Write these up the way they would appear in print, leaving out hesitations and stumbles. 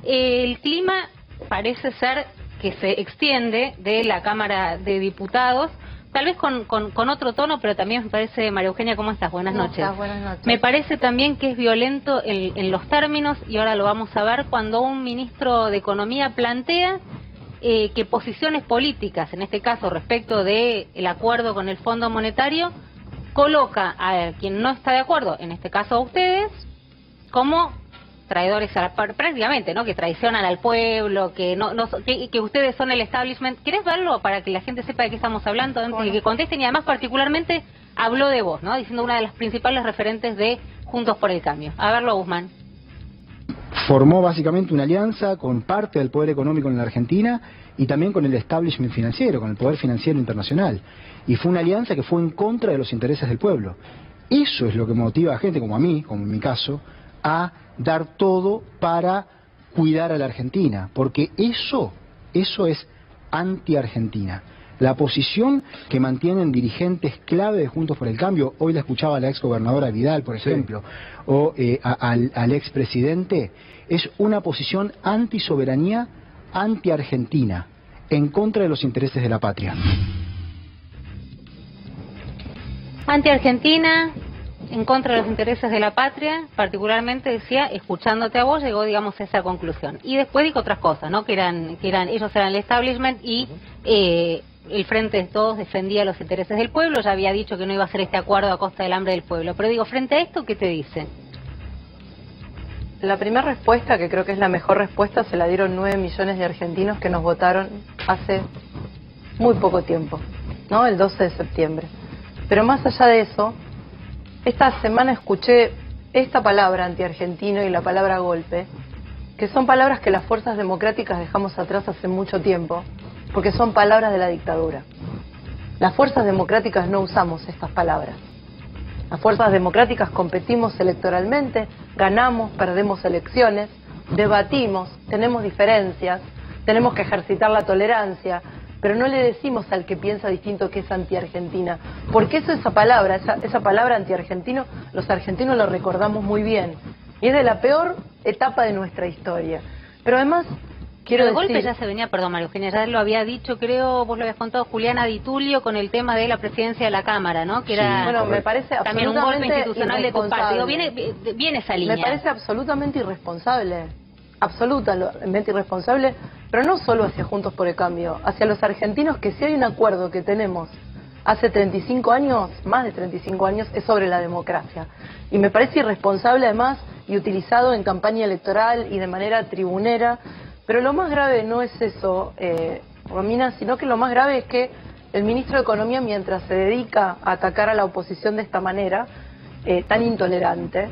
El clima parece ser que se extiende de la Cámara de Diputados, tal vez con otro tono, pero también me parece, María Eugenia, ¿cómo estás? Buenas noches. ¿Cómo estás? Buenas noches. Me parece también que es violento en los términos, y ahora lo vamos a ver, cuando un ministro de Economía plantea que posiciones políticas, en este caso respecto del acuerdo con el Fondo Monetario, coloca a quien no está de acuerdo, en este caso a ustedes, como traidores a la, prácticamente, ¿no? Que traicionan al pueblo, que que ustedes son el establishment. ¿Querés verlo para que la gente sepa de qué estamos hablando antes de que contesten? Y además particularmente habló de vos, ¿no? Diciendo una de las principales referentes de Juntos por el Cambio. A verlo, Guzmán. Formó básicamente una alianza con parte del poder económico en la Argentina y también con el establishment financiero, con el poder financiero internacional. Y fue una alianza que fue en contra de los intereses del pueblo. Eso es lo que motiva a gente como a mí, como en mi caso, a dar todo para cuidar a la Argentina, porque eso es anti-Argentina. La posición que mantienen dirigentes clave de Juntos por el Cambio, hoy la escuchaba la exgobernadora Vidal, por ejemplo, sí, o al expresidente, es una posición anti-soberanía, anti-Argentina, en contra de los intereses de la patria. Anti-Argentina, en contra de los intereses de la patria, particularmente decía, escuchándote a vos, llegó, digamos, a esa conclusión. Y después dijo otras cosas, ¿no? Que ellos eran el establishment y el Frente de Todos defendía los intereses del pueblo. Ya había dicho que no iba a hacer este acuerdo a costa del hambre del pueblo. Pero digo, frente a esto, ¿qué te dice? La primera respuesta, que creo que es la mejor respuesta, se la dieron 9 millones de argentinos que nos votaron hace muy poco tiempo, ¿no? El 12 de septiembre. Pero más allá de eso, esta semana escuché esta palabra anti-argentino y la palabra golpe, que son palabras que las fuerzas democráticas dejamos atrás hace mucho tiempo, porque son palabras de la dictadura. Las fuerzas democráticas no usamos estas palabras. Las fuerzas democráticas competimos electoralmente, ganamos, perdemos elecciones, debatimos, tenemos diferencias, tenemos que ejercitar la tolerancia, pero no le decimos al que piensa distinto que es anti-argentina. Porque esa palabra anti-argentino, los argentinos lo recordamos muy bien. Y es de la peor etapa de nuestra historia. Pero además, quiero decir... golpe ya se venía, perdón, María Eugenia, ya lo había dicho, creo, vos lo habías contado, Juliana Di Tulio, con el tema de la presidencia de la Cámara, ¿no? Que era, sí, bueno, me parece también un golpe institucional de tu parte. Digo, viene esa línea. Me parece absolutamente irresponsable. Absolutamente irresponsable, pero no solo hacia Juntos por el Cambio, hacia los argentinos, que si hay un acuerdo que tenemos hace 35 años, más de 35 años, es sobre la democracia. Y me parece irresponsable además y utilizado en campaña electoral y de manera tribunera, pero lo más grave no es eso, Romina, sino que lo más grave es que el ministro de Economía, mientras se dedica a atacar a la oposición de esta manera, tan intolerante,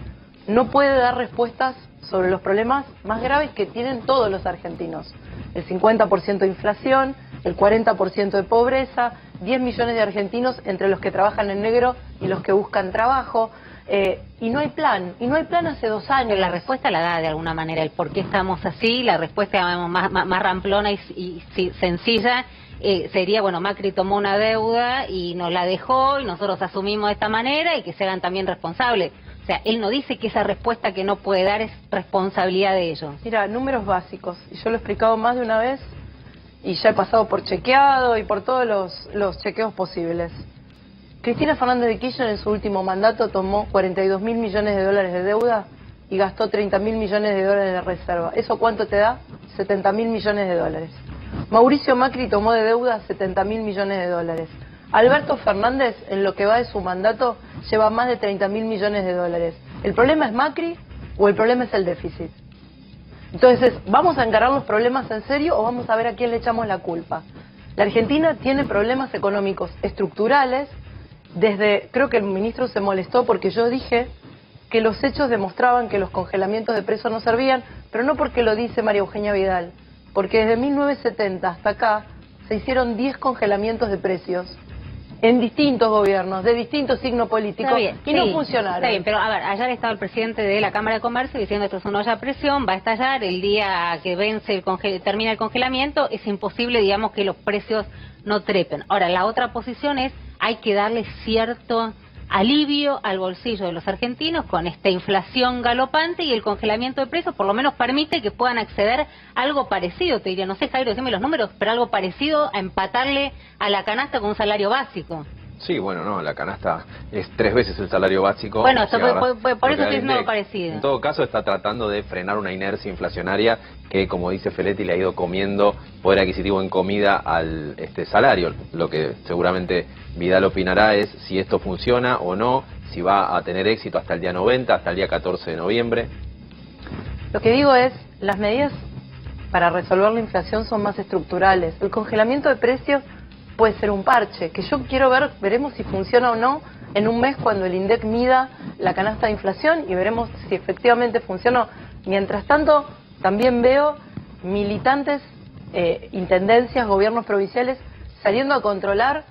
no puede dar respuestas sobre los problemas más graves que tienen todos los argentinos. El 50% de inflación, el 40% de pobreza, 10 millones de argentinos entre los que trabajan en negro y los que buscan trabajo, y no hay plan hace 2 años. Pero la respuesta la da de alguna manera el por qué estamos así, la respuesta digamos, más ramplona y sencilla sería, bueno, Macri tomó una deuda y nos la dejó y nosotros asumimos de esta manera y que se hagan también responsables. O sea, él no dice que esa respuesta que no puede dar es responsabilidad de ellos. Mira, números básicos, y yo lo he explicado más de una vez, y ya he pasado por chequeado y por todos los chequeos posibles. Cristina Fernández de Kirchner en su último mandato tomó 42.000 millones de dólares de deuda y gastó 30.000 millones de dólares de reserva. ¿Eso cuánto te da? 70.000 millones de dólares. Mauricio Macri tomó de deuda 70.000 millones de dólares. Alberto Fernández, en lo que va de su mandato, lleva más de 30.000 millones de dólares. ¿El problema es Macri o el problema es el déficit? Entonces, ¿vamos a encarar los problemas en serio o vamos a ver a quién le echamos la culpa? La Argentina tiene problemas económicos estructurales. Creo que el ministro se molestó porque yo dije que los hechos demostraban que los congelamientos de precios no servían, pero no porque lo dice María Eugenia Vidal, porque desde 1970 hasta acá se hicieron 10 congelamientos de precios en distintos gobiernos, de distintos signos políticos, y no funcionaron. Está bien, pero a ver, ayer estaba el presidente de la Cámara de Comercio diciendo esto es una olla a presión, va a estallar, el día que termina el congelamiento, es imposible, digamos, que los precios no trepen. Ahora, la otra posición es, hay que darle alivio al bolsillo de los argentinos con esta inflación galopante, y el congelamiento de precios por lo menos permite que puedan acceder a algo parecido, te diría, no sé, Jairo, decime los números, pero algo parecido a empatarle a la canasta con un salario básico. Sí, bueno, no, la canasta es 3 veces el salario básico. Bueno, o sea, por eso estoy diciendo algo parecido. En todo caso, está tratando de frenar una inercia inflacionaria que, como dice Feletti, le ha ido comiendo poder adquisitivo en comida al salario. Lo que seguramente Vidal opinará es si esto funciona o no, si va a tener éxito hasta el día 90, hasta el día 14 de noviembre. Lo que digo es, las medidas para resolver la inflación son más estructurales. El congelamiento de precios puede ser un parche, que yo quiero ver, veremos si funciona o no en un mes cuando el INDEC mida la canasta de inflación y veremos si efectivamente funcionó. Mientras tanto, también veo militantes, intendencias, gobiernos provinciales saliendo a controlar,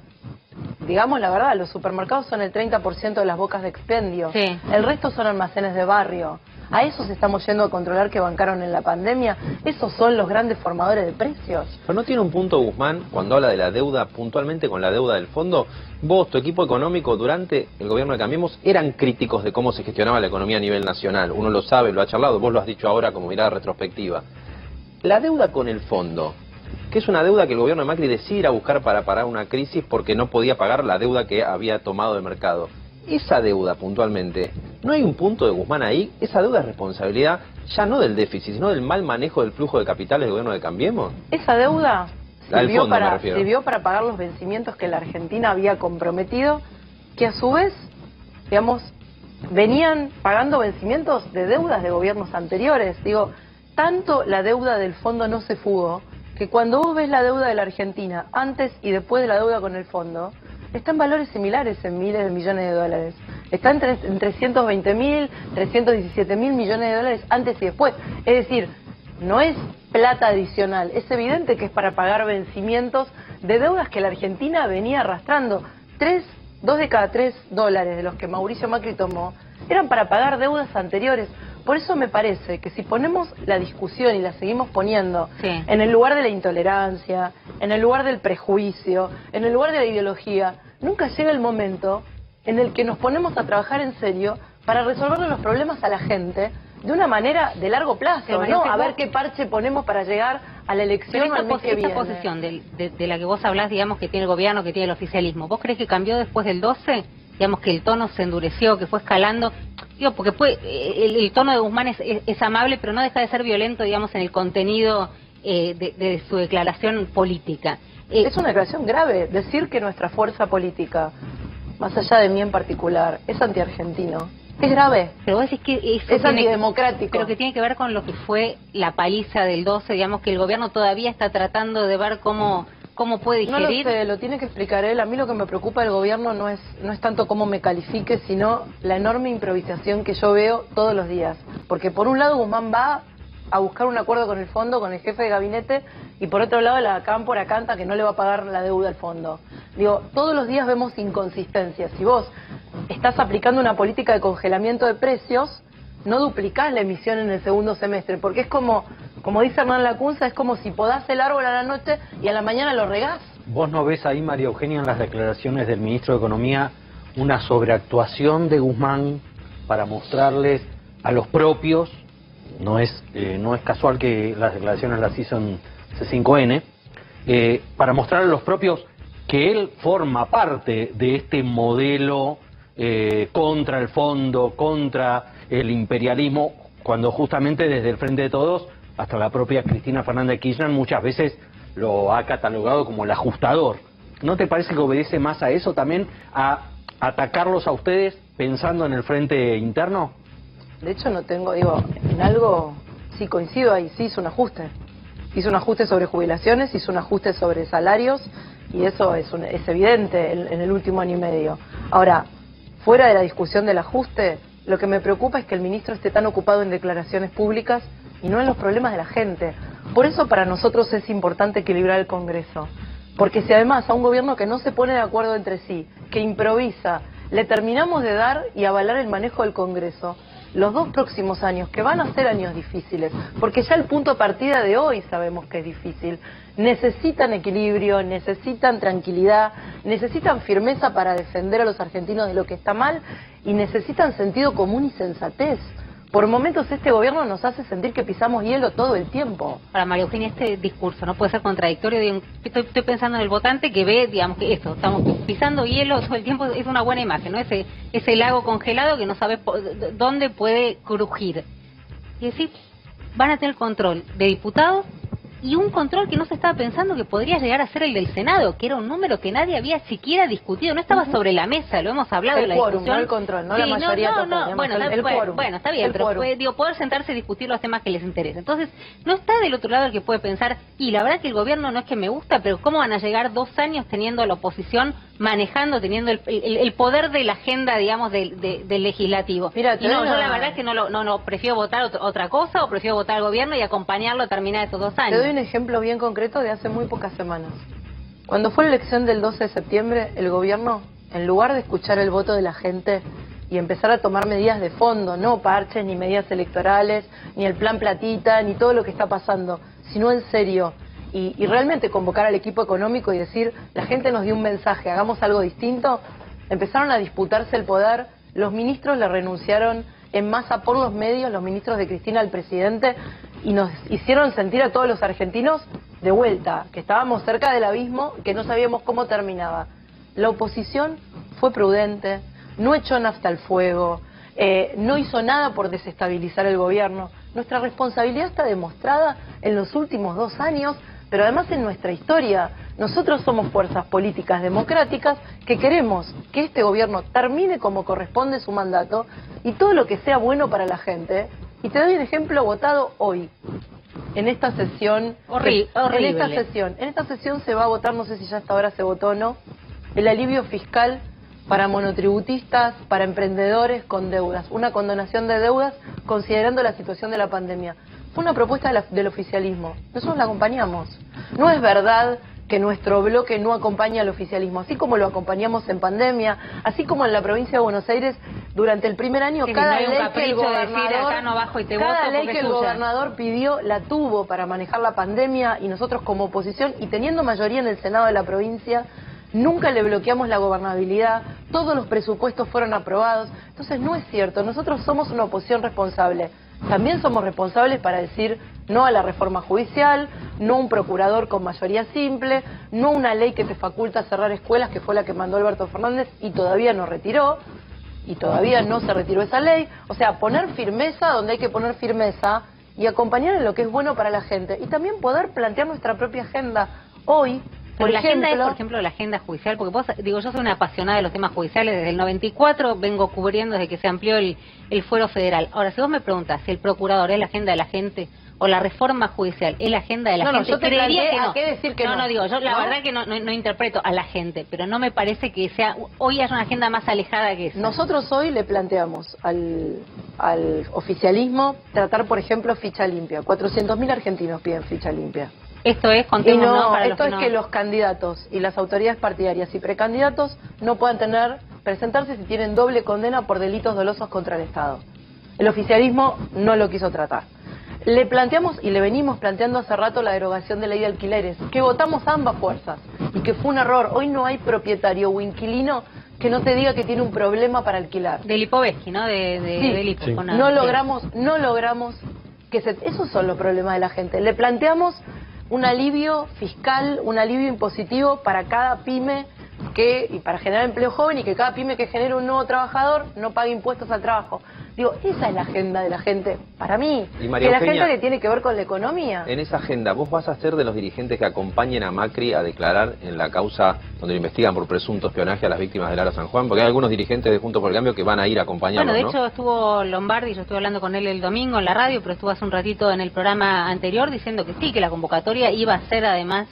digamos la verdad, los supermercados son el 30% de las bocas de expendio, sí. El resto son almacenes de barrio. ¿A esos estamos yendo a controlar que bancaron en la pandemia? ¿Esos son los grandes formadores de precios? Pero no tiene un punto, Guzmán, cuando habla de la deuda, puntualmente con la deuda del fondo. Vos, tu equipo económico, durante el gobierno de Cambiemos, eran críticos de cómo se gestionaba la economía a nivel nacional. Uno lo sabe, lo ha charlado, vos lo has dicho ahora como mirada retrospectiva. La deuda con el fondo, que es una deuda que el gobierno de Macri decide ir a buscar para parar una crisis porque no podía pagar la deuda que había tomado de mercado. Esa deuda, puntualmente, ¿no hay un punto de Guzmán ahí? Esa deuda es responsabilidad ya no del déficit, sino del mal manejo del flujo de capitales del gobierno de Cambiemos. Esa deuda sirvió para pagar los vencimientos que la Argentina había comprometido, que a su vez, digamos, venían pagando vencimientos de deudas de gobiernos anteriores. Digo, tanto la deuda del fondo no se fugó, que cuando vos ves la deuda de la Argentina antes y después de la deuda con el fondo, está en valores similares en miles de millones de dólares. Está en 320.000, 317.000 millones de dólares antes y después. Es decir, no es plata adicional. Es evidente que es para pagar vencimientos de deudas que la Argentina venía arrastrando. 2 de cada 3 dólares de los que Mauricio Macri tomó eran para pagar deudas anteriores. Por eso me parece que si ponemos la discusión y la seguimos poniendo en el lugar de la intolerancia, en el lugar del prejuicio, en el lugar de la ideología, nunca llega el momento en el que nos ponemos a trabajar en serio para resolver los problemas a la gente de una manera de largo plazo, ¿no? A ver qué parche ponemos para llegar a la elección al mes que viene. Esta posición de la que vos hablás, digamos, que tiene el gobierno, que tiene el oficialismo, ¿vos crees que cambió después del 12? Digamos que el tono se endureció, que fue escalando. Digo, porque el tono de Guzmán es amable, pero no deja de ser violento, digamos, en el contenido de su declaración política. Es una declaración grave. Decir que nuestra fuerza política, más allá de mí en particular, es antiargentino, es grave. Pero vos decís que eso es antidemocrático. Pero que tiene que ver con lo que fue la paliza del 12, digamos, que el gobierno todavía está tratando de ver cómo puede digerir. No lo sé, lo tiene que explicar él. A mí lo que me preocupa del gobierno no es tanto cómo me califique, sino la enorme improvisación que yo veo todos los días. Porque por un lado Guzmán va a buscar un acuerdo con el fondo, con el jefe de gabinete, y por otro lado la cámpora canta que no le va a pagar la deuda al fondo. Digo, todos los días vemos inconsistencias. Si vos estás aplicando una política de congelamiento de precios, no duplicás la emisión en el segundo semestre, porque es como dice Hernán Lacunza, es como si podás el árbol a la noche y a la mañana lo regás. ¿Vos no ves ahí, María Eugenia, en las declaraciones del ministro de Economía una sobreactuación de Guzmán para mostrarles a los propios? No es casual que las declaraciones las hizo en C5N, para mostrar a los propios que él forma parte de este modelo contra el fondo, contra el imperialismo, cuando justamente desde el Frente de Todos, hasta la propia Cristina Fernández de Kirchner, muchas veces lo ha catalogado como el ajustador. ¿No te parece que obedece más a eso también, a atacarlos a ustedes pensando en el frente interno? De hecho en algo sí coincido ahí, sí hizo un ajuste. Hizo un ajuste sobre jubilaciones, hizo un ajuste sobre salarios, y eso es evidente en el último año y medio. Ahora, fuera de la discusión del ajuste, lo que me preocupa es que el ministro esté tan ocupado en declaraciones públicas y no en los problemas de la gente. Por eso para nosotros es importante equilibrar el Congreso. Porque si además a un gobierno que no se pone de acuerdo entre sí, que improvisa, le terminamos de dar y avalar el manejo del Congreso, los 2 próximos años, que van a ser años difíciles, porque ya el punto de partida de hoy sabemos que es difícil, necesitan equilibrio, necesitan tranquilidad, necesitan firmeza para defender a los argentinos de lo que está mal y necesitan sentido común y sensatez. Por momentos este gobierno nos hace sentir que pisamos hielo todo el tiempo. Para María Eugenia, este discurso no puede ser contradictorio. Estoy pensando en el votante que ve, digamos, que esto, estamos pisando hielo todo el tiempo, es una buena imagen, ¿no? Ese lago congelado que no sabe dónde puede crujir. Y decir, van a tener control de diputados y un control que no se estaba pensando que podría llegar a ser el del Senado, que era un número que nadie había siquiera discutido, no estaba sobre la mesa, lo hemos hablado en la quórum, discusión. No el control, no sí, la mayoría total, bueno, el quórum. Bueno, está bien, pero poder sentarse y discutir los temas que les interesa. Entonces, no está del otro lado el que puede pensar, y la verdad que el gobierno no es que me gusta, pero ¿cómo van a llegar 2 años teniendo a la oposición manejando, teniendo el poder de la agenda, digamos, del legislativo? Mira, y no, yo la verdad es que no prefiero votar otra cosa, o prefiero votar al gobierno y acompañarlo a terminar estos 2 años. Te doy un ejemplo bien concreto de hace muy pocas semanas. Cuando fue la elección del 12 de septiembre, el gobierno, en lugar de escuchar el voto de la gente y empezar a tomar medidas de fondo, no parches, ni medidas electorales, ni el plan platita, ni todo lo que está pasando, sino en serio, y realmente convocar al equipo económico y decir, la gente nos dio un mensaje, hagamos algo distinto, empezaron a disputarse el poder, los ministros le renunciaron en masa por los medios, los ministros de Cristina al presidente, y nos hicieron sentir a todos los argentinos de vuelta, que estábamos cerca del abismo, que no sabíamos cómo terminaba. La oposición fue prudente, no echó nafta al fuego, no hizo nada por desestabilizar el gobierno. Nuestra responsabilidad está demostrada en los últimos 2 años, pero además en nuestra historia. Nosotros somos fuerzas políticas democráticas que queremos que este gobierno termine como corresponde su mandato y todo lo que sea bueno para la gente. Y te doy un ejemplo votado hoy, en esta sesión. Horrible. En esta sesión se va a votar, no sé si ya hasta ahora se votó o no, el alivio fiscal para monotributistas, para emprendedores con deudas, una condonación de deudas considerando la situación de la pandemia. Fue una propuesta del oficialismo, nosotros la acompañamos. No es verdad que nuestro bloque no acompaña al oficialismo, así como lo acompañamos en pandemia, así como en la provincia de Buenos Aires durante el primer año, sí, cada no ley que el gobernador, acá no bajo y te cada voto ley que el tuya. gobernador pidió la tuvo para manejar la pandemia, y nosotros como oposición y teniendo mayoría en el Senado de la provincia nunca le bloqueamos la gobernabilidad, todos los presupuestos fueron aprobados. Entonces no es cierto, nosotros somos una oposición responsable. También somos responsables para decir no a la reforma judicial, no a un procurador con mayoría simple, no a una ley que te faculta cerrar escuelas, que fue la que mandó Alberto Fernández y todavía no retiró, y todavía no se retiró esa ley. O sea, poner firmeza donde hay que poner firmeza y acompañar en lo que es bueno para la gente. Y también poder plantear nuestra propia agenda hoy. Por ejemplo, la agenda judicial, porque yo soy una apasionada de los temas judiciales, desde el 94 vengo cubriendo desde que se amplió el fuero federal. Ahora, si vos me preguntas si el procurador es la agenda de la gente o la reforma judicial es la agenda de la gente, yo te creería que no. ¿A qué decir que no? No, digo, yo la verdad que no interpreto a la gente, pero no me parece que sea, hoy es una agenda más alejada que eso. Nosotros hoy le planteamos al oficialismo tratar, por ejemplo, ficha limpia. 400.000 argentinos piden ficha limpia. Esto es, contemos, ¿no? Para esto es que los candidatos y las autoridades partidarias y precandidatos no puedan presentarse si tienen doble condena por delitos dolosos contra el Estado. El oficialismo no lo quiso tratar. Le planteamos y le venimos planteando hace rato la derogación de la ley de alquileres, que votamos a ambas fuerzas y que fue un error. Hoy no hay propietario o inquilino que no te diga que tiene un problema para alquilar. De Lipovetsky, ¿no? De Lipo, sí. No logramos que esos son los problemas de la gente. Le planteamos un alivio fiscal, un alivio impositivo para cada pyme y para generar empleo joven, y que cada pyme que genere un nuevo trabajador no pague impuestos al trabajo. Digo, esa es la agenda de la gente, para mí, y María la Eugenia, agenda que tiene que ver con la economía. En esa agenda, ¿vos vas a ser de los dirigentes que acompañen a Macri a declarar en la causa donde lo investigan por presunto espionaje a las víctimas del Ara San Juan? Porque hay algunos dirigentes de Juntos por el Cambio que van a ir a acompañarlos, Bueno, de hecho estuvo Lombardi, yo estuve hablando con él el domingo en la radio, pero estuvo hace un ratito en el programa anterior diciendo que sí, que la convocatoria iba a ser además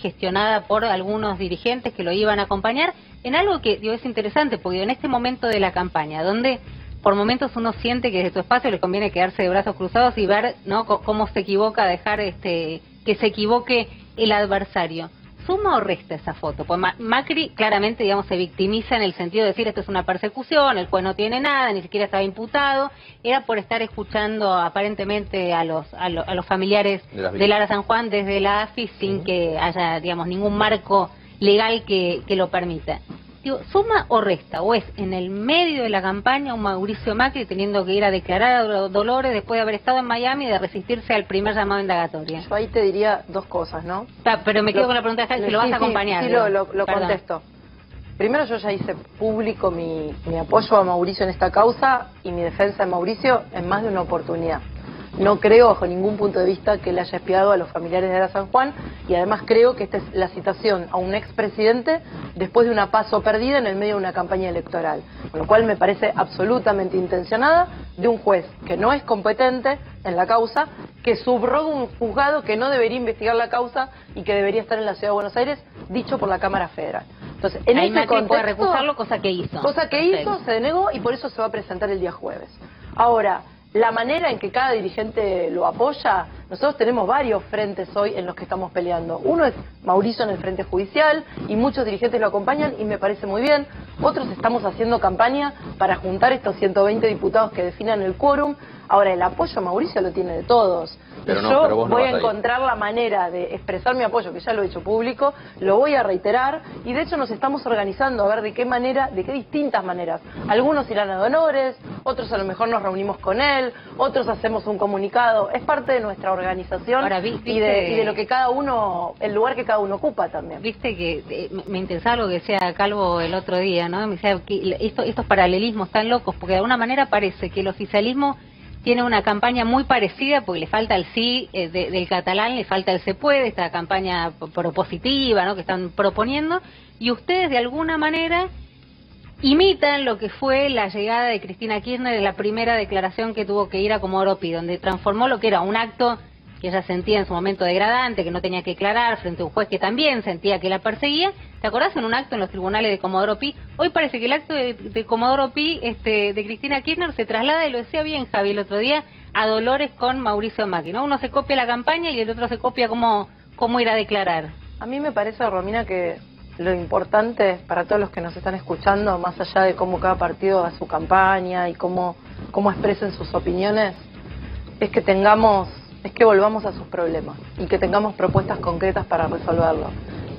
gestionada por algunos dirigentes que lo iban a acompañar en algo que es interesante, porque en este momento de la campaña, donde por momentos uno siente que desde tu espacio le conviene quedarse de brazos cruzados y ver, ¿no?, cómo se equivoca, dejar que se equivoque el adversario. ¿Suma o resta esa foto? Pues Macri claramente, digamos, se victimiza en el sentido de decir esto es una persecución, el juez no tiene nada, ni siquiera estaba imputado, era por estar escuchando aparentemente a los familiares de Lara San Juan desde la AFI sin que haya, digamos, ningún marco legal que lo permita. Digo, ¿suma o resta? ¿O es en el medio de la campaña un Mauricio Macri teniendo que ir a declarar a Dolores después de haber estado en Miami y de resistirse al primer llamado indagatoria? Yo ahí te diría dos cosas, ¿no? Pero me quedo con la pregunta de Jaime, si lo vas a acompañar. Sí, lo contesto. Primero, yo ya hice público mi apoyo a Mauricio en esta causa y mi defensa de Mauricio en más de una oportunidad. No creo, bajo ningún punto de vista, que le haya espiado a los familiares de Lara San Juan, y además creo que esta es la citación a un expresidente después de una paso perdida en el medio de una campaña electoral, con lo cual me parece absolutamente intencionada de un juez que no es competente en la causa, que subroga un juzgado que no debería investigar la causa y que debería estar en la Ciudad de Buenos Aires, dicho por la Cámara Federal. Entonces, en ahí ese Macri contexto, puede recusarlo, cosa que hizo. Se denegó y por eso se va a presentar el día jueves. Ahora, la manera en que cada dirigente lo apoya, nosotros tenemos varios frentes hoy en los que estamos peleando. Uno es Mauricio en el frente judicial y muchos dirigentes lo acompañan y me parece muy bien. Otros estamos haciendo campaña para juntar estos 120 diputados que definan el quórum. Ahora, el apoyo a Mauricio lo tiene de todos. Pero yo voy a encontrar la manera de expresar mi apoyo, que ya lo he hecho público, lo voy a reiterar, y de hecho nos estamos organizando a ver de qué manera, de qué distintas maneras. Algunos irán a Dolores, otros a lo mejor nos reunimos con él, otros hacemos un comunicado. Es parte de nuestra organización. Ahora, y de lo que cada uno, el lugar que cada uno ocupa también. Viste que me interesaba lo que decía Calvo el otro día, ¿no? Me decía que estos paralelismos tan locos, porque de alguna manera parece que el oficialismo tiene una campaña muy parecida, porque le falta el sí del catalán, le falta el se puede, esta campaña propositiva, ¿no?, que están proponiendo, y ustedes de alguna manera imitan lo que fue la llegada de Cristina Kirchner en la primera declaración que tuvo que ir a Comodoro Pi, donde transformó lo que era un acto que ella sentía en su momento degradante, que no tenía que declarar frente a un juez que también sentía que la perseguía. ¿Te acordás en un acto en los tribunales de Comodoro Pi? Hoy parece que el acto de Comodoro Pi de Cristina Kirchner se traslada, y lo decía bien Javi el otro día, a Dolores con Mauricio Macri, ¿no? Uno se copia la campaña y el otro se copia cómo ir a declarar. A mí me parece, Romina, que lo importante para todos los que nos están escuchando, más allá de cómo cada partido hace su campaña y cómo expresen sus opiniones, es que volvamos a sus problemas y que tengamos propuestas concretas para resolverlo.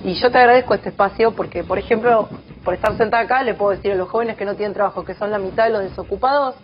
Y yo te agradezco este espacio porque, por ejemplo, por estar sentada acá, le puedo decir a los jóvenes que no tienen trabajo, que son la mitad de los desocupados,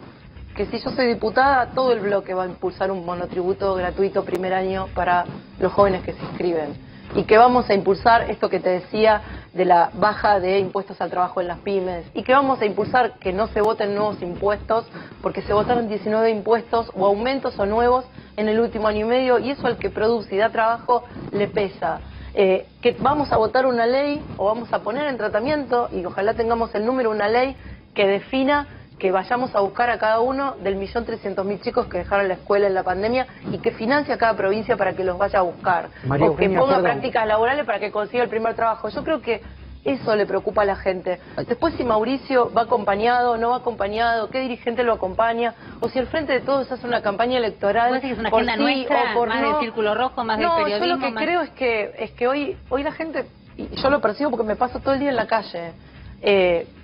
que si yo soy diputada, todo el bloque va a impulsar un monotributo gratuito primer año para los jóvenes que se inscriben. Y que vamos a impulsar esto que te decía de la baja de impuestos al trabajo en las pymes. Y que vamos a impulsar que no se voten nuevos impuestos, porque se votaron 19 impuestos o aumentos o nuevos en el último año y medio, y eso al que produce y da trabajo le pesa. Que vamos a votar una ley o vamos a poner en tratamiento, y ojalá tengamos el número, una ley que defina que vayamos a buscar a cada uno del 1.300.000 chicos que dejaron la escuela en la pandemia y que financie a cada provincia para que los vaya a buscar. O que ponga prácticas laborales para que consiga el primer trabajo. Yo creo que eso le preocupa a la gente. Después, si Mauricio va acompañado, no va acompañado, qué dirigente lo acompaña, o si el Frente de Todos hace una campaña electoral es una agenda nuestra, o por más no. del Círculo Rojo, más del periodismo. Yo lo que creo es que hoy la gente, y yo lo percibo porque me paso todo el día en la calle.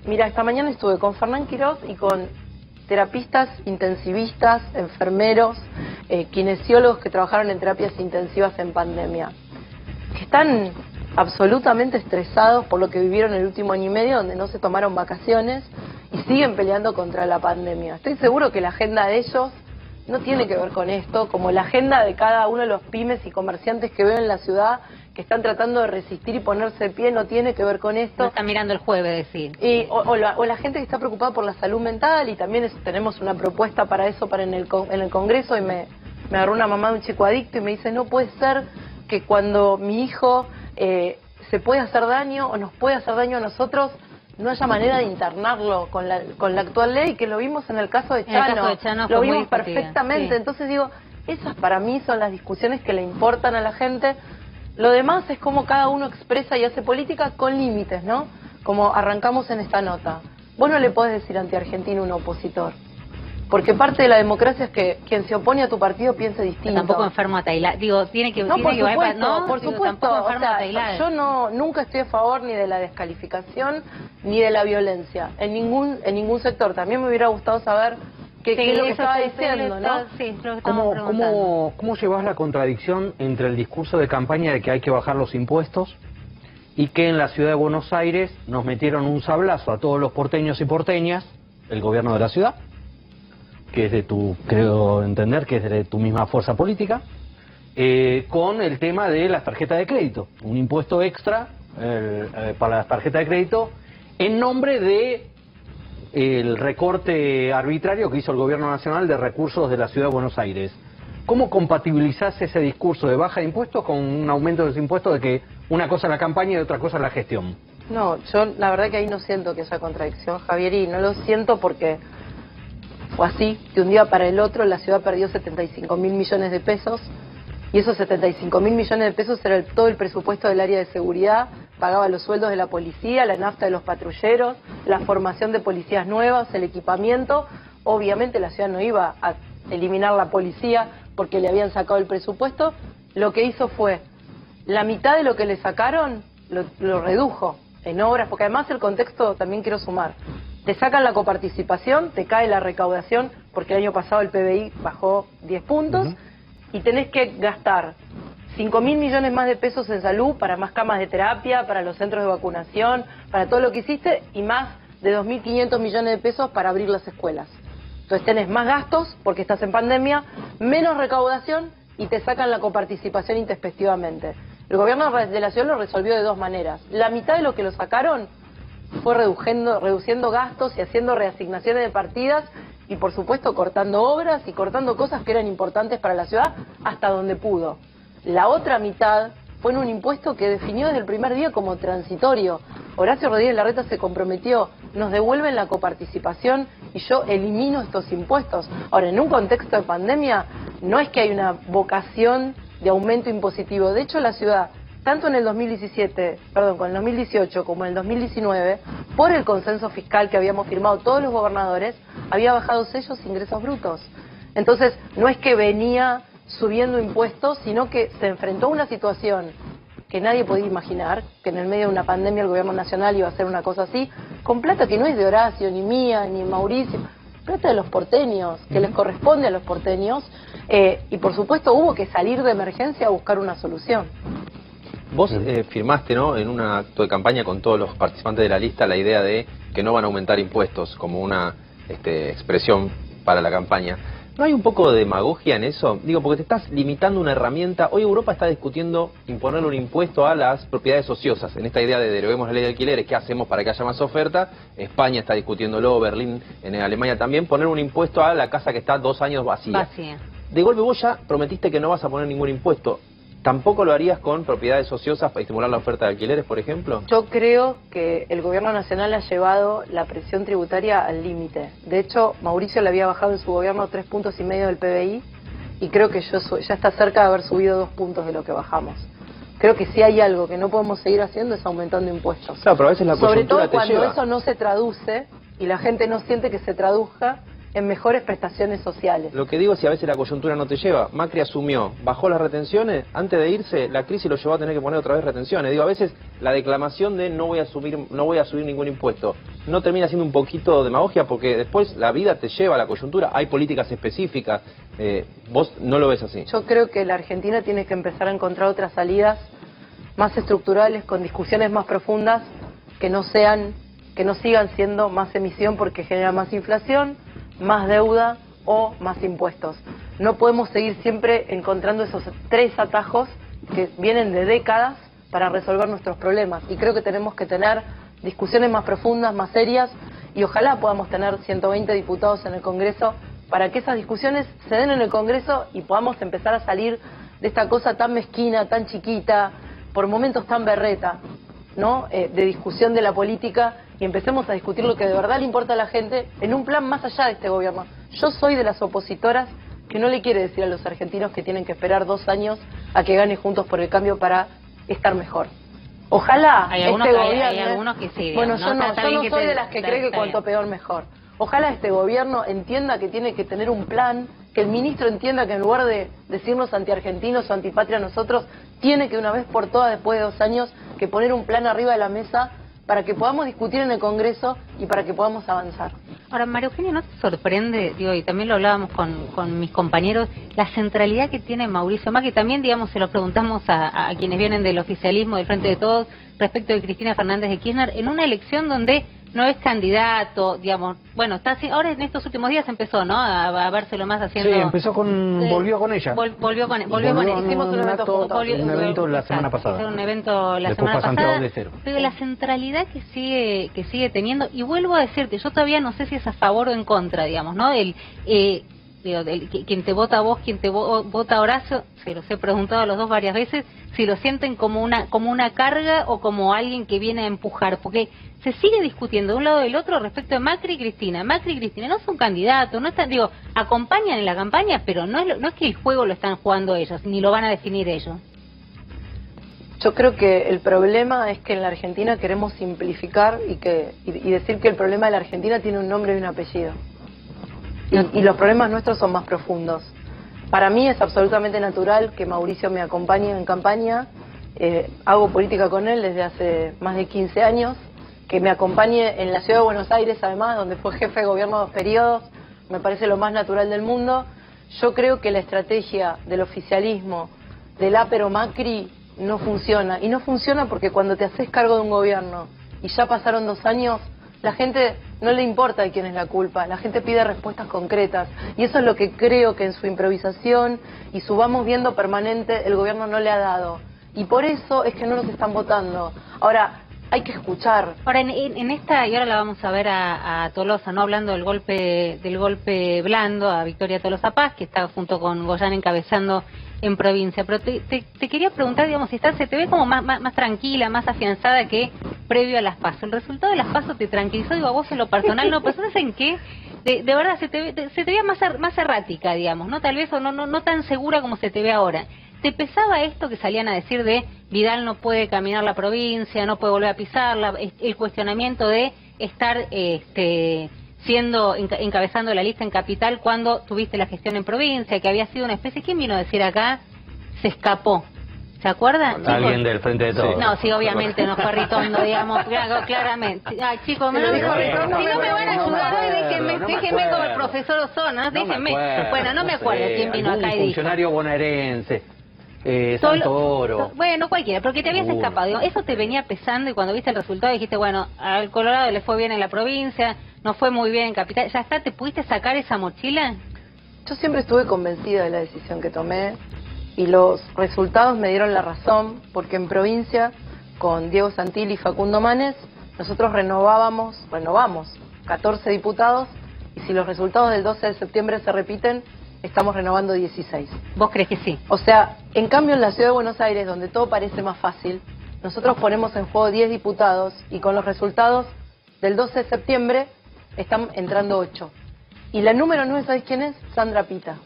Mira, esta mañana estuve con Fernán Quiroz y con terapistas, intensivistas, enfermeros, kinesiólogos que trabajaron en terapias intensivas en pandemia, que están absolutamente estresados por lo que vivieron el último año y medio, donde no se tomaron vacaciones y siguen peleando contra la pandemia. Estoy seguro que la agenda de ellos no tiene que ver con esto, como la agenda de cada uno de los pymes y comerciantes que veo en la ciudad, que están tratando de resistir y ponerse de pie, no tiene que ver con esto. No están mirando el jueves, decir. O la gente que está preocupada por la salud mental, y también tenemos una propuesta para eso en el Congreso, y me agarró una mamá de un chico adicto y me dice, no puede ser que cuando mi hijo se puede hacer daño o nos puede hacer daño a nosotros, no haya manera de internarlo con la actual ley, que lo vimos en el caso de Chano, lo vimos perfectamente. Sí. Entonces digo, esas para mí son las discusiones que le importan a la gente. Lo demás es como cada uno expresa y hace política con límites, ¿no? Como arrancamos en esta nota. Vos no le podés decir anti-argentino a un opositor. Porque parte de la democracia es que quien se opone a tu partido piense distinto. Pero tampoco enfermo a Tailá. Digo, tiene que... No, tiene por que supuesto, ¿no? por Digo, supuesto. tampoco O enfermo a sea, Tailá. yo nunca estoy a favor ni de la descalificación ni de la violencia. En ningún sector. También me hubiera gustado saber qué es lo que estaba diciendo, ¿no? Sí, lo que estamos preguntando. ¿Cómo llevas la contradicción entre el discurso de campaña de que hay que bajar los impuestos y que en la ciudad de Buenos Aires nos metieron un sablazo a todos los porteños y porteñas, el gobierno de la ciudad, que es de creo entender que es de tu misma fuerza política, con el tema de las tarjetas de crédito, un impuesto extra para las tarjetas de crédito en nombre de el recorte arbitrario que hizo el gobierno nacional de recursos de la ciudad de Buenos Aires? ¿Cómo compatibilizás ese discurso de baja de impuestos con un aumento de los impuestos, de que una cosa es la campaña y otra cosa es la gestión? No, yo la verdad que ahí no siento que haya contradicción, Javier, y no lo siento porque fue así, de un día para el otro la ciudad perdió 75.000 millones de pesos, y esos 75.000 millones de pesos era todo el presupuesto del área de seguridad, pagaba los sueldos de la policía, la nafta de los patrulleros, la formación de policías nuevas, el equipamiento. Obviamente la ciudad no iba a eliminar la policía porque le habían sacado el presupuesto. Lo que hizo fue, la mitad de lo que le sacaron lo redujo en obras, porque además el contexto también quiero sumar. Te sacan la coparticipación, te cae la recaudación, porque el año pasado el PBI bajó 10 puntos, y tenés que gastar 5.000 millones más de pesos en salud, para más camas de terapia, para los centros de vacunación, para todo lo que hiciste, y más de 2.500 millones de pesos para abrir las escuelas. Entonces tenés más gastos, porque estás en pandemia, menos recaudación, y te sacan la coparticipación intempestivamente. El gobierno de la ciudad lo resolvió de dos maneras. La mitad de lo que lo sacaron fue reduciendo gastos y haciendo reasignaciones de partidas, y por supuesto cortando obras y cortando cosas que eran importantes para la ciudad hasta donde pudo. La otra mitad fue en un impuesto que definió desde el primer día como transitorio. Horacio Rodríguez Larreta se comprometió, nos devuelven la coparticipación y yo elimino estos impuestos. Ahora, en un contexto de pandemia, no es que hay una vocación de aumento impositivo. De hecho, la ciudad, tanto en el 2018 como en el 2019, por el consenso fiscal que habíamos firmado todos los gobernadores, había bajado sellos e ingresos brutos. Entonces, no es que venía subiendo impuestos, sino que se enfrentó a una situación que nadie podía imaginar, que en el medio de una pandemia el gobierno nacional iba a hacer una cosa así, con plata que no es de Horacio, ni mía, ni Mauricio, plata de los porteños, que les corresponde a los porteños, y por supuesto hubo que salir de emergencia a buscar una solución. Vos firmaste, ¿no?, en un acto de campaña con todos los participantes de la lista, la idea de que no van a aumentar impuestos como una expresión para la campaña. ¿No hay un poco de demagogia en eso? Digo, porque te estás limitando una herramienta. Hoy Europa está discutiendo imponerle un impuesto a las propiedades ociosas. En esta idea de deroguemos la ley de alquileres, ¿qué hacemos para que haya más oferta? España está discutiéndolo, Berlín, en Alemania también, poner un impuesto a la casa que está 2 años vacía. De golpe vos ya prometiste que no vas a poner ningún impuesto. ¿Tampoco lo harías con propiedades ociosas para estimular la oferta de alquileres, por ejemplo? Yo creo que el gobierno nacional ha llevado la presión tributaria al límite. De hecho, Mauricio le había bajado en su gobierno 3,5 puntos del PBI, y creo que ya está cerca de haber subido 2 puntos de lo que bajamos. Creo que si hay algo que no podemos seguir haciendo es aumentando impuestos. Claro, pero a veces la sobre todo coyuntura te cuando lleva. eso no se traduce y la gente no siente que se traduzca en mejores prestaciones sociales. Lo que digo es si a veces la coyuntura no te lleva. Macri asumió, bajó las retenciones, antes de irse la crisis lo llevó a tener que poner otra vez retenciones. Digo, a veces la declamación de no voy a subir ningún impuesto no termina siendo un poquito demagogia, porque después la vida te lleva a la coyuntura, hay políticas específicas. Vos no lo ves así. Yo creo que la Argentina tiene que empezar a encontrar otras salidas más estructurales, con discusiones más profundas, que no sigan siendo más emisión porque genera más inflación, más deuda o más impuestos. No podemos seguir siempre encontrando esos 3 atajos que vienen de décadas para resolver nuestros problemas, y creo que tenemos que tener discusiones más profundas, más serias, y ojalá podamos tener 120 diputados en el Congreso para que esas discusiones se den en el Congreso y podamos empezar a salir de esta cosa tan mezquina, tan chiquita, por momentos tan berreta, ¿no?, de discusión de la política, y empecemos a discutir lo que de verdad le importa a la gente en un plan más allá de este gobierno. Yo soy de las opositoras que no le quiere decir a los argentinos que tienen que esperar 2 años a que gane Juntos por el Cambio para estar mejor. Ojalá hay este algunos, gobierno... hay algunos que sí. Bueno, digamos, yo no soy de las que cree que cuanto peor mejor. Ojalá este gobierno entienda que tiene que tener un plan, que el ministro entienda que en lugar de decirnos antiargentinos o antipatria a nosotros, tiene que una vez por todas, después de 2 años, que poner un plan arriba de la mesa para que podamos discutir en el Congreso y para que podamos avanzar. Ahora, María Eugenia, ¿no te sorprende, digo, y también lo hablábamos con mis compañeros, la centralidad que tiene Mauricio Macri? También, digamos, se lo preguntamos a quienes vienen del oficialismo, del Frente de Todos, respecto de Cristina Fernández de Kirchner, en una elección donde no es candidato, digamos, bueno, está así, ahora en estos últimos días empezó, ¿no?, a vérselo más haciendo... Sí, empezó volvió con ella. Volvió con ella. Hicimos un evento juntos. Un evento la semana pasada. Un evento la Después semana fue a Santiago pasada. de Cero. Pero la centralidad que sigue teniendo, y vuelvo a decirte, yo todavía no sé si es a favor o en contra, digamos, ¿no? Quien te vota a vos, quien te vota a Horacio, se los he preguntado a los dos varias veces, si lo sienten como una carga o como alguien que viene a empujar, porque se sigue discutiendo de un lado y del otro respecto de Macri y Cristina. Macri y Cristina no son candidatos, no están, digo, acompañan en la campaña, pero no es que el juego lo están jugando ellos, ni lo van a definir ellos. Yo creo que el problema es que en la Argentina queremos simplificar y decir que el problema de la Argentina tiene un nombre y un apellido. Y los problemas nuestros son más profundos. Para mí es absolutamente natural que Mauricio me acompañe en campaña. Hago política con él desde hace más de 15 años. Que me acompañe en la ciudad de Buenos Aires, además, donde fue jefe de gobierno 2 periodos, me parece lo más natural del mundo. Yo creo que la estrategia del oficialismo, del ápero Macri, no funciona. Y no funciona porque cuando te haces cargo de un gobierno y ya pasaron 2 años, la gente no le importa de quién es la culpa, la gente pide respuestas concretas. Y eso es lo que creo que en su improvisación y su vamos viendo permanente el gobierno no le ha dado. Y por eso es que no nos están votando. Ahora, hay que escuchar. Ahora, en esta, y ahora la vamos a ver a Tolosa, ¿no?, hablando del golpe blando a Victoria Tolosa Paz, que está junto con Goyán encabezando en provincia. Pero te quería preguntar, digamos, si se te ve como más tranquila, más afianzada que previo a las PASO. ¿El resultado de las PASO te tranquilizó? Digo, a vos en lo personal, no, pero ¿sabes en qué? De verdad, se te veía más errática, digamos, ¿no? Tal vez, o no tan segura como se te ve ahora. ¿Te pesaba esto que salían a decir de Vidal no puede caminar la provincia, no puede volver a pisarla, el cuestionamiento de estar encabezando la lista en Capital cuando tuviste la gestión en provincia, que había sido una especie, ¿quién vino a decir acá? Se escapó. ¿Se acuerdan? Alguien del Frente de Todos. No, sí, obviamente, no fue Ritondo, digamos, claramente. Ay, chicos, si no me van a ayudar hoy, déjenme como el profesor Osona, déjenme. Bueno, no me acuerdo quién vino acá y dijo. Funcionario bonaerense. Santoro. Bueno, cualquiera, porque te habías escapado. Digo, eso te venía pesando y cuando viste el resultado dijiste, bueno, al Colorado le fue bien en la provincia, no fue muy bien en Capital. ¿Ya está? ¿Te pudiste sacar esa mochila? Yo siempre estuve convencida de la decisión que tomé y los resultados me dieron la razón, porque en provincia, con Diego Santilli y Facundo Manes, nosotros renovamos 14 diputados y si los resultados del 12 de septiembre se repiten, estamos renovando 16. ¿Vos crees que sí? O sea, en cambio en la ciudad de Buenos Aires, donde todo parece más fácil, nosotros ponemos en juego 10 diputados y con los resultados del 12 de septiembre están entrando 8. Y la número 9, ¿sabés quién es? Sandra Pita.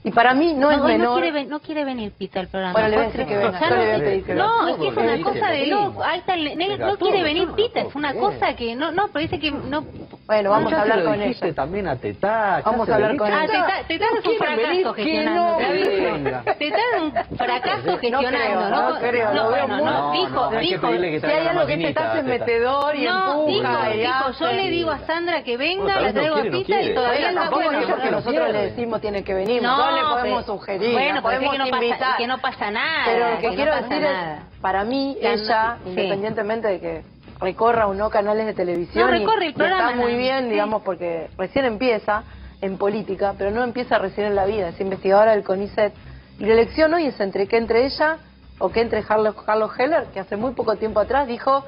Y para mí no es menor... No quiere venir Pita al programa. Bueno, le voy a decir que venga. Yo le voy a pedir que venga. No, es que es una cosa de loco. Ahí está, no quiere venir Pita, es una cosa que... No, pero dice que no... Bueno, vamos a hablar con ella. También a Tetá. Vamos a hablar con ella. Tetá es un fracaso gestionando. Tetá es un fracaso gestionando. No creo, no, dijo... Si hay algo que Tetá es metedor y empuja. Dijo, yo le digo a Sandra que venga, la traigo a Pita y todavía no... Tampoco nosotros que nosotros le decimos tiene que venir. Le podemos sugerir, bueno, podemos invitar, que no pasa nada. Pero lo que quiero decir es, para mí, ella, independientemente de que recorra o no canales de televisión, recorre el programa, está muy bien, digamos, porque recién empieza en política, pero no empieza recién en la vida, es investigadora del CONICET. Y la elección hoy es entre ella o que entre Carlos Heller, que hace muy poco tiempo atrás dijo,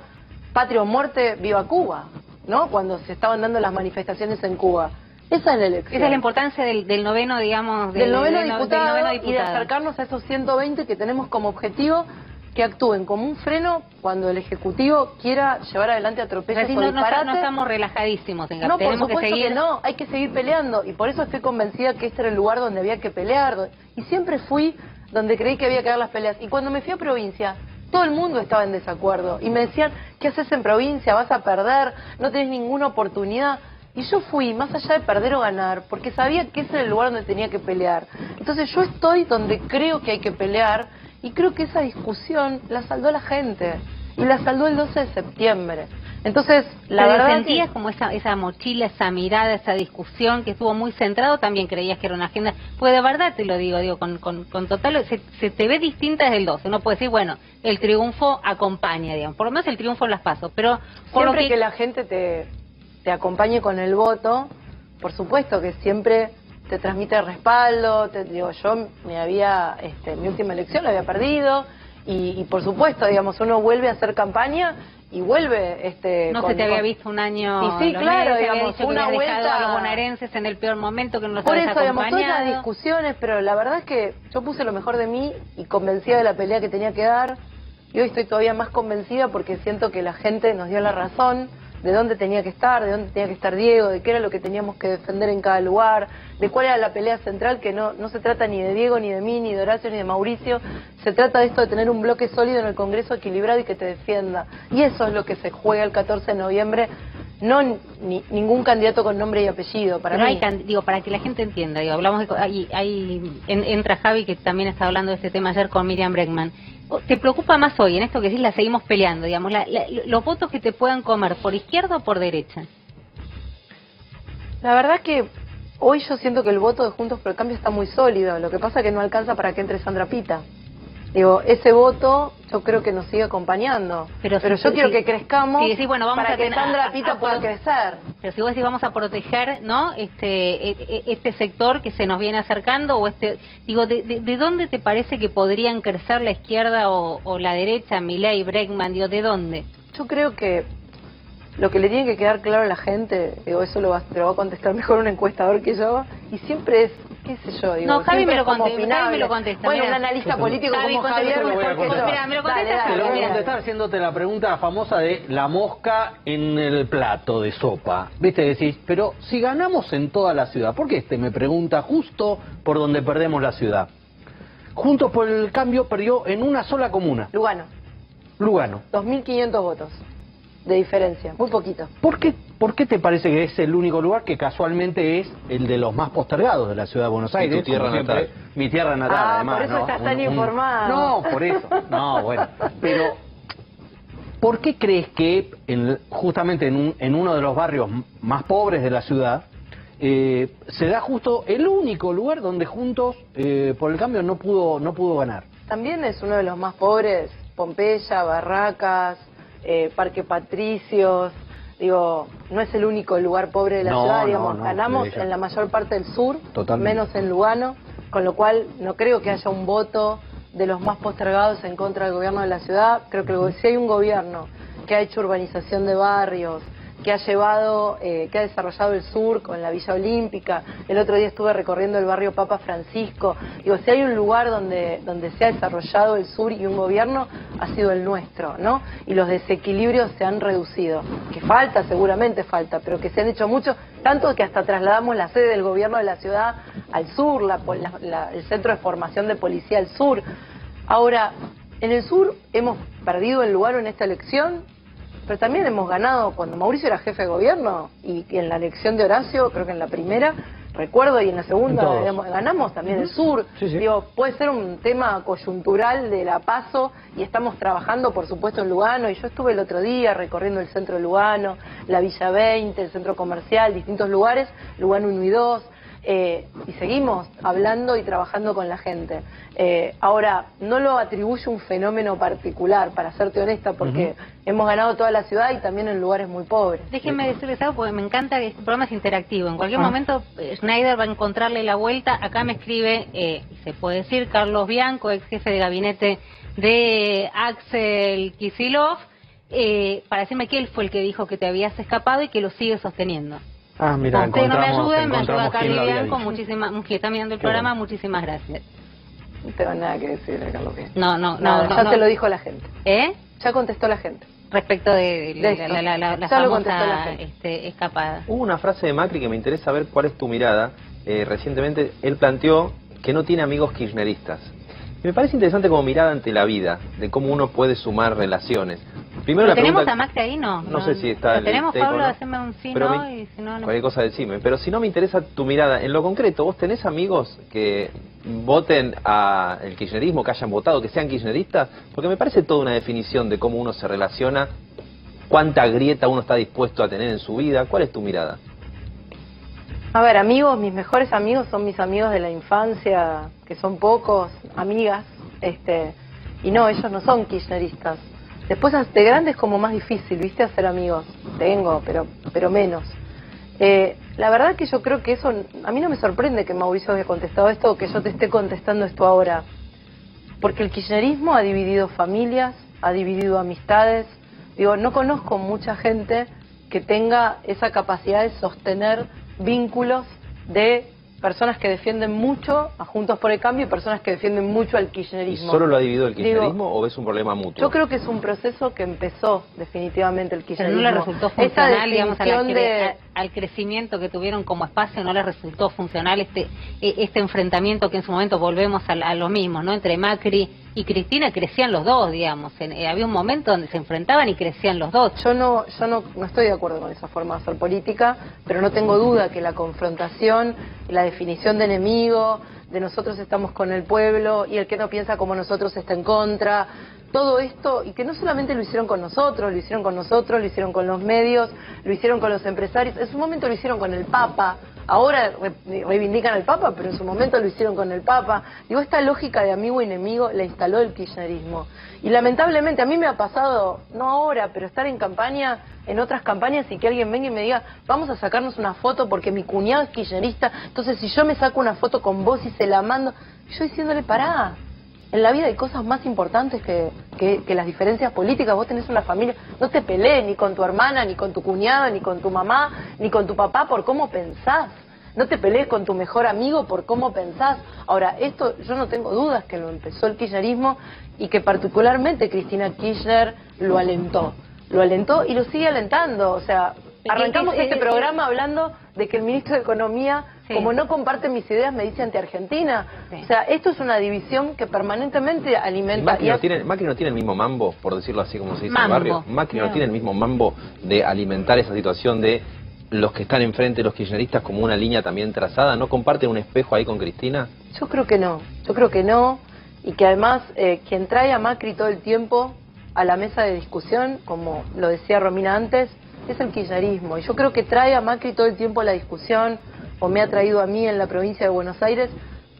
patria o muerte, viva Cuba, ¿no? Cuando se estaban dando las manifestaciones en Cuba. Esa es la elección. Esa es la importancia del noveno, digamos... Del noveno diputado y de acercarnos a esos 120 que tenemos como objetivo, que actúen como un freno cuando el Ejecutivo quiera llevar adelante atropellos o disparates. No estamos relajadísimos en No, por supuesto que no, hay que seguir peleando. Y por eso estoy convencida que este era el lugar donde había que pelear. Y siempre fui donde creí que había que dar las peleas. Y cuando me fui a provincia, todo el mundo estaba en desacuerdo. Y me decían, ¿qué haces en provincia? Vas a perder, no tenés ninguna oportunidad. Y yo fui, más allá de perder o ganar, porque sabía que ese era el lugar donde tenía que pelear. Entonces yo estoy donde creo que hay que pelear, y creo que esa discusión la saldó la gente, y la saldó el 12 de septiembre. Entonces, la ¿Pero verdad sentías como esa mochila, esa mirada, esa discusión que estuvo muy centrado? ¿También creías que era una agenda? Pues de verdad te lo digo con total... Se te ve distinta desde el 12. Uno puede decir, bueno, el triunfo acompaña, digamos. Por lo menos el triunfo en las PASO, pero... Siempre que la gente te acompañe con el voto, por supuesto que siempre te transmite respaldo. Digo, yo mi última elección la había perdido, y por supuesto, digamos, uno vuelve a hacer campaña y vuelve no se te había visto un año. Y sí, claro, digamos, una vuelta a los bonaerenses en el peor momento, que no los por habías eso, digamos, acompañado. todas las discusiones, pero la verdad es que yo puse lo mejor de mí y convencida de la pelea que tenía que dar, y hoy estoy todavía más convencida porque siento que la gente nos dio la razón de dónde tenía que estar, de dónde tenía que estar Diego, de qué era lo que teníamos que defender en cada lugar, de cuál era la pelea central, que no se trata ni de Diego, ni de mí, ni de Horacio, ni de Mauricio. Se trata de esto de tener un bloque sólido en el Congreso, equilibrado y que te defienda. Y eso es lo que se juega el 14 de noviembre, no ningún candidato con nombre y apellido. Para mí. Digo, para que la gente entienda, digo, hablamos entra Javi, que también está hablando de este tema ayer con Miriam Bregman. ¿Te preocupa más hoy, en esto que decís, la seguimos peleando, digamos, los votos que te puedan comer, por izquierda o por derecha? La verdad que hoy yo siento que el voto de Juntos por el Cambio está muy sólido. Lo que pasa es que no alcanza para que entre Sandra Pita. Digo, ese voto yo creo que nos sigue acompañando. Pero yo quiero que crezcamos para que Sandra Pita pueda crecer. Pero si vos decís vamos a proteger, ¿no? Este sector que se nos viene acercando, o ¿de dónde te parece que podrían crecer la izquierda o la derecha, Milei, Bregman, ¿de dónde? Yo creo que lo que le tiene que quedar claro a la gente, digo, eso te lo va a contestar mejor un encuestador que yo, y siempre es, qué sé yo, digo, no, Javi me lo contesta. Bueno, un analista político como Javier, me lo contesta. Te lo voy a contestar haciéndote la pregunta famosa de la mosca en el plato de sopa. Viste, decís, pero si ganamos en toda la ciudad, ¿por qué me pregunta justo por donde perdemos la ciudad? Juntos por el Cambio perdió en una sola comuna. Lugano. 2.500 votos de diferencia, muy poquito. ¿Por qué te parece que es el único lugar que casualmente es el de los más postergados de la ciudad de Buenos Aires? Tu tierra natal. Mi tierra natal, además. Por eso estás tan informado. No, por eso. No, bueno. Pero, ¿por qué crees que justamente en uno de los barrios más pobres de la ciudad se da justo el único lugar donde Juntos por el Cambio no pudo ganar? También es uno de los más pobres, Pompeya, Barracas, Parque Patricios. Digo, no es el único lugar pobre de la ciudad, digamos, ganamos en la mayor parte del sur, menos en Lugano, con lo cual no creo que haya un voto de los más postergados en contra del gobierno de la ciudad. Creo que si hay un gobierno que ha hecho urbanización de barrios, que ha desarrollado el sur con la Villa Olímpica. El otro día estuve recorriendo el barrio Papa Francisco. Digo, si hay un lugar donde se ha desarrollado el sur y un gobierno, ha sido el nuestro, ¿no? Y los desequilibrios se han reducido. Que falta, seguramente falta, pero que se han hecho mucho, tanto que hasta trasladamos la sede del gobierno de la ciudad al sur, el centro de formación de policía al sur. Ahora, en el sur hemos perdido el lugar en esta elección, pero también hemos ganado cuando Mauricio era jefe de gobierno, y en la elección de Horacio, creo que en la primera, recuerdo, y en la segunda ganamos también el sur. Sí. Digo, puede ser un tema coyuntural de la PASO, y estamos trabajando, por supuesto, en Lugano, y yo estuve el otro día recorriendo el centro de Lugano, la Villa 20, el centro comercial, distintos lugares, Lugano 1 y 2, y seguimos hablando y trabajando con la gente. Ahora, no lo atribuyo un fenómeno particular, para serte honesta, porque hemos ganado toda la ciudad y también en lugares muy pobres. Déjenme decirles algo, porque me encanta que este programa es interactivo. En cualquier momento Schneider va a encontrarle la vuelta. Acá me escribe, se puede decir, Carlos Bianco, ex jefe de gabinete de Axel Kicillof, para decirme que él fue el que dijo que te habías escapado y que lo sigue sosteniendo. Mira, usted no me ayude, me ayuda Carlos Bianco, que está mirando el programa, muchísimas gracias. No tengo nada que decir, Carlos Bianco. No, te lo dijo la gente. Ya contestó la gente. Respecto de la famosa escapada. Hubo una frase de Macri que me interesa ver cuál es tu mirada. Recientemente él planteó que no tiene amigos kirchneristas. Y me parece interesante como mirada ante la vida, de cómo uno puede sumar relaciones. Primero la ¿Tenemos pregunta, a Macri ahí? No sé si está ¿lo el tenemos, teco, Pablo? ¿no? Haceme un sí, Pero no, y si no... cualquier cosa decime. Pero si no me interesa tu mirada, en lo concreto, ¿vos tenés amigos que voten al kirchnerismo, que hayan votado, que sean kirchneristas? Porque me parece toda una definición de cómo uno se relaciona, cuánta grieta uno está dispuesto a tener en su vida. ¿Cuál es tu mirada? A ver, amigos, mis mejores amigos son mis amigos de la infancia, que son pocos, amigas, y no, ellos no son kirchneristas. Después de grande es como más difícil, ¿viste? Hacer amigos. Tengo, pero menos. La verdad que yo creo que eso, a mí no me sorprende que Mauricio haya contestado esto o que yo te esté contestando esto ahora. Porque el kirchnerismo ha dividido familias, ha dividido amistades. Digo, no conozco mucha gente que tenga esa capacidad de sostener vínculos de personas que defienden mucho a Juntos por el Cambio y personas que defienden mucho al kirchnerismo. ¿Y solo lo ha dividido el kirchnerismo? Digo, ¿O es un problema mutuo? Yo creo que es un proceso que empezó definitivamente el Pero kirchnerismo. no le resultó funcional, digamos, definición al crecimiento que tuvieron como espacio, no le resultó funcional este enfrentamiento que en su momento volvemos a lo mismo, ¿no? Entre Macri y Cristina crecían los dos, digamos. Había un momento donde se enfrentaban y crecían los dos. Yo no estoy de acuerdo con esa forma de hacer política, pero no tengo duda que la confrontación, la definición de enemigo, de nosotros estamos con el pueblo y el que no piensa como nosotros está en contra, todo esto, y que no solamente lo hicieron con nosotros, lo hicieron con los medios, lo hicieron con los empresarios, en su momento lo hicieron con el Papa, ahora reivindican al Papa, pero en su momento lo hicieron con el Papa. Digo, esta lógica de amigo y enemigo la instaló el kirchnerismo. Y lamentablemente a mí me ha pasado, no ahora, pero estar en campaña, en otras campañas, y que alguien venga y me diga, vamos a sacarnos una foto porque mi cuñado es kirchnerista, entonces si yo me saco una foto con vos y se la mando, yo diciéndole, pará. En la vida hay cosas más importantes que las diferencias políticas. Vos tenés una familia, no te pelees ni con tu hermana, ni con tu cuñado, ni con tu mamá, ni con tu papá por cómo pensás. No te pelees con tu mejor amigo por cómo pensás. Ahora, esto yo no tengo dudas que lo empezó el kirchnerismo y que particularmente Cristina Kirchner lo alentó y lo sigue alentando. O sea, arrancamos este programa hablando de que el ministro de Economía, como no comparte mis ideas, me dice anti-Argentina. O sea, esto es una división que permanentemente alimenta. Macri no tiene el mismo mambo, por decirlo así como se dice en el barrio. Macri no tiene el mismo mambo de alimentar esa situación de los que están enfrente, los kirchneristas, como una línea también trazada. ¿No comparten un espejo ahí con Cristina? Yo creo que no, y que además quien trae a Macri todo el tiempo a la mesa de discusión, como lo decía Romina antes, es el kirchnerismo. Y yo creo que trae a Macri todo el tiempo a la discusión, o me ha traído a mí en la provincia de Buenos Aires,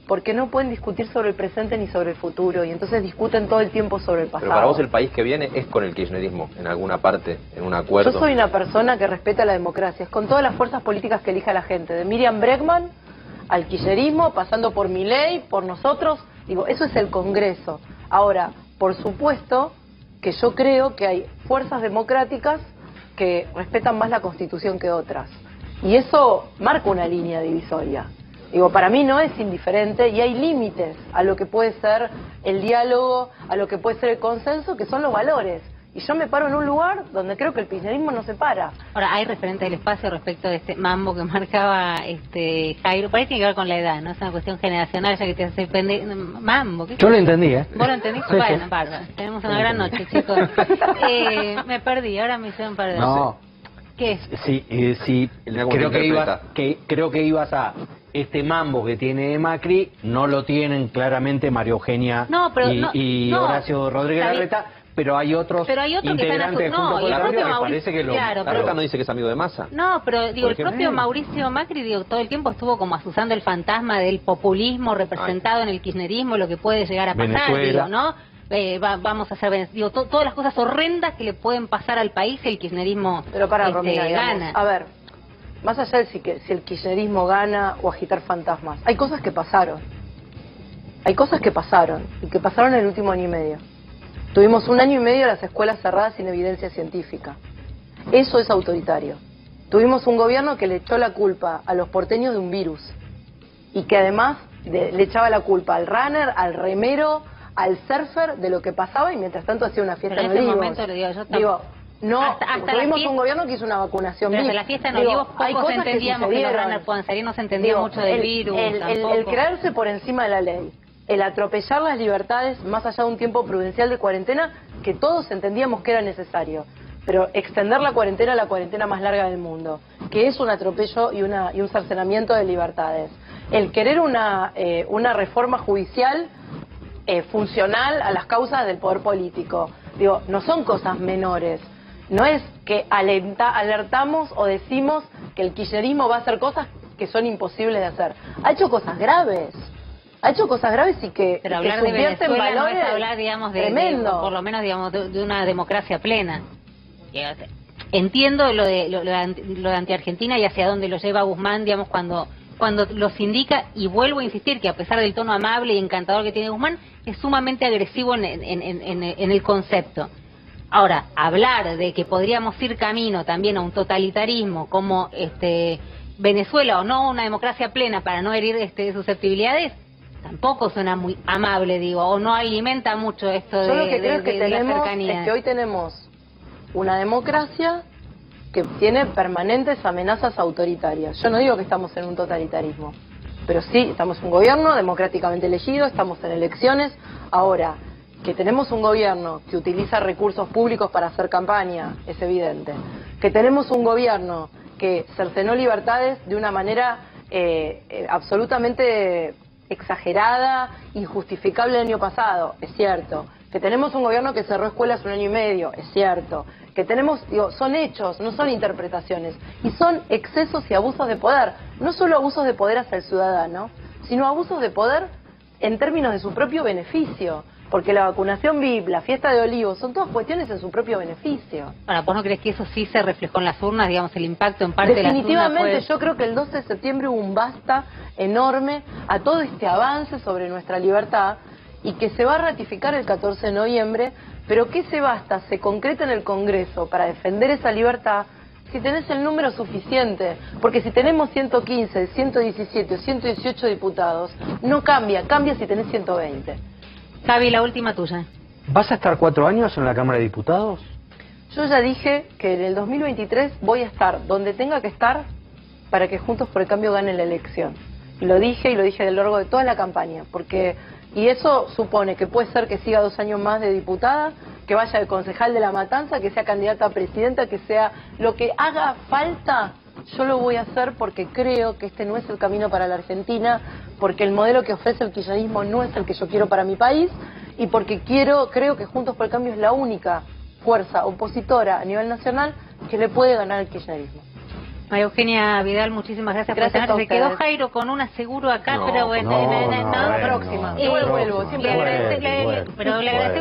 porque no pueden discutir sobre el presente ni sobre el futuro, y entonces discuten todo el tiempo sobre el pasado. Pero para vos el país que viene es con el kirchnerismo, en alguna parte, en un acuerdo. Yo soy una persona que respeta la democracia, es con todas las fuerzas políticas que elija la gente, de Miriam Bregman al kirchnerismo, pasando por Milei, por nosotros, digo, eso es el Congreso. Ahora, por supuesto que yo creo que hay fuerzas democráticas que respetan más la Constitución que otras. Y eso marca una línea divisoria. Digo, para mí no es indiferente y hay límites a lo que puede ser el diálogo, a lo que puede ser el consenso, que son los valores. Y yo me paro en un lugar donde creo que el kirchnerismo no se para. Ahora, hay referente del espacio respecto de este mambo que marcaba Jairo. Por ahí tiene que ver con la edad, ¿no? Es una cuestión generacional, ya que te hace mambo. Yo lo entendí, ¿eh? ¿Vos lo entendiste? Sí, bueno, sí. bárbaro. Tenemos una gran noche, chicos. Me perdí, ahora me hicieron perder. No. ¿Qué? Sí, creo que ibas a este mambo que tiene Macri, no lo tienen claramente María Eugenia y Horacio Rodríguez Larreta, pero hay otros integrantes junto con la Mauricio que parece que lo... Claro, Larreta no dice que es amigo de Massa. No, pero digo, el propio Mauricio Macri, digo, todo el tiempo estuvo como asusando el fantasma del populismo representado en el kirchnerismo, lo que puede llegar a pasar, digo, ¿no? Vamos a hacer, digo, todas las cosas horrendas que le pueden pasar al país si el kirchnerismo pero para Romina, gana. A ver, más allá de si el kirchnerismo gana o agitar fantasmas, hay cosas que pasaron. Hay cosas que pasaron, y que pasaron en el último año y medio. Tuvimos 1 año y medio las escuelas cerradas sin evidencia científica. Eso es autoritario. Tuvimos un gobierno que le echó la culpa a los porteños de un virus. Y que además le echaba la culpa al runner, al remero, al surfer de lo que pasaba, y mientras tanto hacía una fiesta en Olivos. Momento, digo, no, hasta tuvimos un gobierno que hizo una vacunación. Desde la fiesta en Olivos pocos entendíamos que los runners puedan salir, no se entendía mucho del virus. El creerse por encima de la ley, el atropellar las libertades más allá de un tiempo prudencial de cuarentena, que todos entendíamos que era necesario. Pero extender la cuarentena a la cuarentena más larga del mundo, que es un atropello y un cercenamiento de libertades. El querer una reforma judicial funcional a las causas del poder político. Digo, no son cosas menores. No es que alertamos o decimos que el kirchnerismo va a hacer cosas que son imposibles de hacer. Ha hecho cosas graves. Ha hecho cosas graves y que, pero que hablar de Venezuela valores no es hablar, digamos, por lo menos, digamos, de una democracia plena. Entiendo lo de anti-Argentina y hacia dónde lo lleva Guzmán, digamos, cuando los indica, y vuelvo a insistir que a pesar del tono amable y encantador que tiene Guzmán, es sumamente agresivo en el concepto. Ahora, hablar de que podríamos ir camino también a un totalitarismo como Venezuela o no una democracia plena para no herir susceptibilidades, tampoco suena muy amable, digo, o no alimenta mucho esto Yo lo que creo que de la tenemos cercanía. es que hoy tenemos una democracia que tiene permanentes amenazas autoritarias. Yo no digo que estamos en un totalitarismo, pero sí, estamos en un gobierno democráticamente elegido, estamos en elecciones. Ahora, que tenemos un gobierno que utiliza recursos públicos para hacer campaña, es evidente. Que tenemos un gobierno que cercenó libertades de una manera absolutamente exagerada, injustificable el año pasado, es cierto. Que tenemos un gobierno que cerró escuelas 1 año y medio, es cierto. Que tenemos, son hechos, no son interpretaciones. Y son excesos y abusos de poder. No solo abusos de poder hacia el ciudadano, sino abusos de poder en términos de su propio beneficio. Porque la vacunación VIP, la fiesta de Olivos, son todas cuestiones en su propio beneficio. Ahora, ¿vos no crees que eso sí se reflejó en las urnas, digamos, el impacto en parte de las urnas? Definitivamente, yo creo que el 12 de septiembre hubo un basta enorme a todo este avance sobre nuestra libertad y que se va a ratificar el 14 de noviembre, pero que ese basta se concreta en el Congreso para defender esa libertad si tenés el número suficiente, porque si tenemos 115, 117 o 118 diputados, no cambia si tenés 120. Javi, la última tuya. ¿Vas a estar 4 años en la Cámara de Diputados? Yo ya dije que en el 2023 voy a estar donde tenga que estar para que Juntos por el Cambio gane la elección. Lo dije y lo dije a lo largo de toda la campaña, y eso supone que puede ser que siga 2 años más de diputada, que vaya de concejal de La Matanza, que sea candidata a presidenta, que sea lo que haga falta. Yo lo voy a hacer porque creo que este no es el camino para la Argentina, porque el modelo que ofrece el kirchnerismo no es el que yo quiero para mi país, y porque creo que Juntos por el Cambio es la única fuerza opositora a nivel nacional que le puede ganar al kirchnerismo. María Eugenia Vidal, muchísimas gracias por estar. Se quedó Jairo con un aseguro acá, pero bueno, próxima. Igual vuelvo, siempre le agradecemos.